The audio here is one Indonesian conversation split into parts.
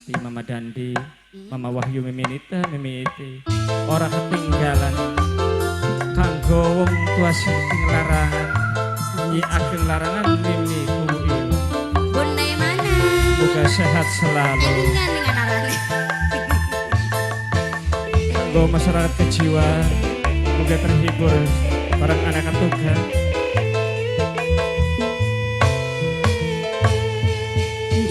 Di Mama Dandi, Mama Wahyu Miminita mimiti ora ketinggalan kanggo wong tua sing larangan nyi ageng larangan mimi kuwi bunda mana muga sehat selalu kanggo masyarakat kejiwaan muga terhibur bareng anak tugas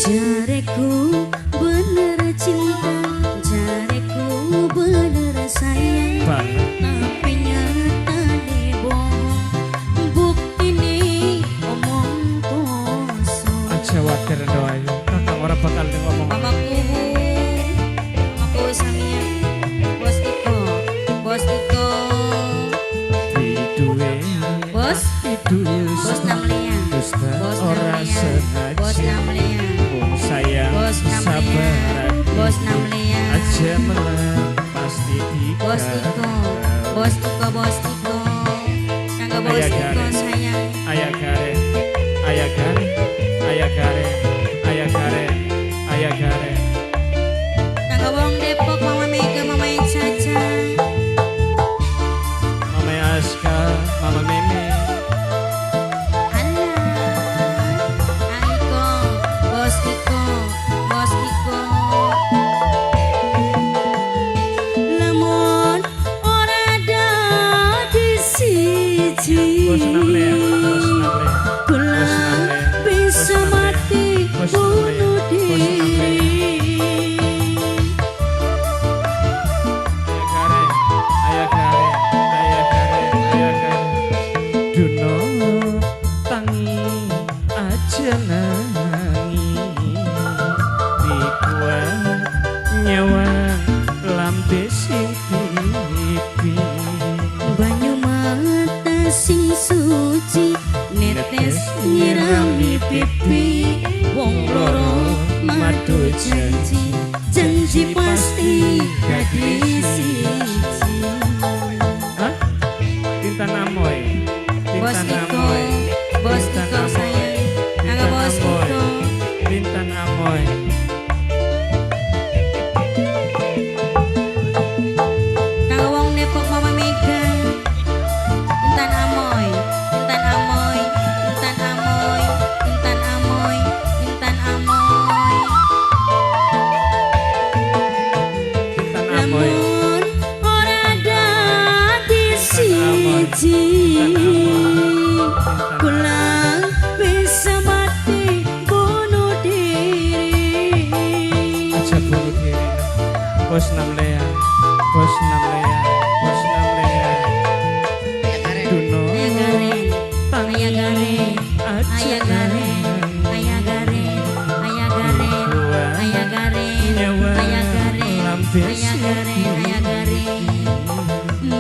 jareku bener cinta, jareku bener sayang banget. Tapi nyata bohong, bukti nih omong kosong. Aja wajar doayu, kakak ora bakal ngomong. Mamaku samia, bos Iko, Biduwe, bos Namlia, ora sengaja. bos Namlia. Sayang sabar bos Namlia aja melang pasti bos Iko kanggo bos Iko sayang ayah gare ayah gare ayah gare ayah gare ayah gare kanggo wong Depok Mama Mega Mama Caca Mama Aska Mama Mimi bos Namlia bisa mati bunuh diri ayah gare duno tangi aja nangi dikuat nyawang lambe sing pipi banyu mata sing suci netes nyirami pipi wong loro madu janji pasti dadi siji Tintan Amoy bos Iko sayang kanggo bos Iko Tintan Amoy kanggo wong Depok Mama Mega Intan Amoy Intan Amoy Intan Amoy Intan Amoy Intan Amoy Tintan Amoy lamun ora dadi siji kula bisa mati bunuh diri aja bunuh diri bos Namlia duno tangi aja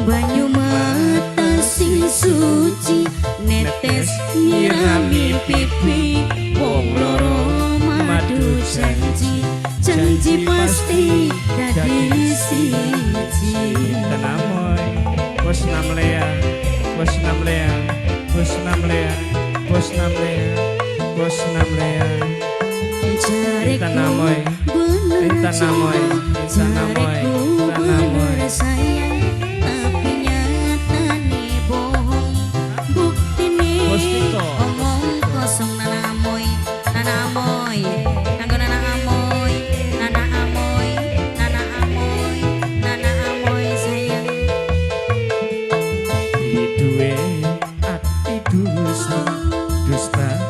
banyu mata sing suci netes nyirami pipi wong loro madu janji pasti dadi siji Tintan Amoy bos Namlia Tintan Amoy jareku bener sayang tapi nyatane bohong bukti Bos nih Tito. omong kosong Nana Amoy kanggo Nana Amoy sayang Biduwe ati dusta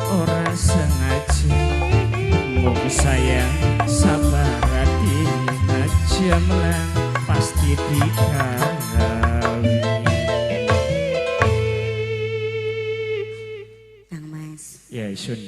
ora sengaja mung sayang sabar hati aja melang pasti dikawin Kang Mas ya sun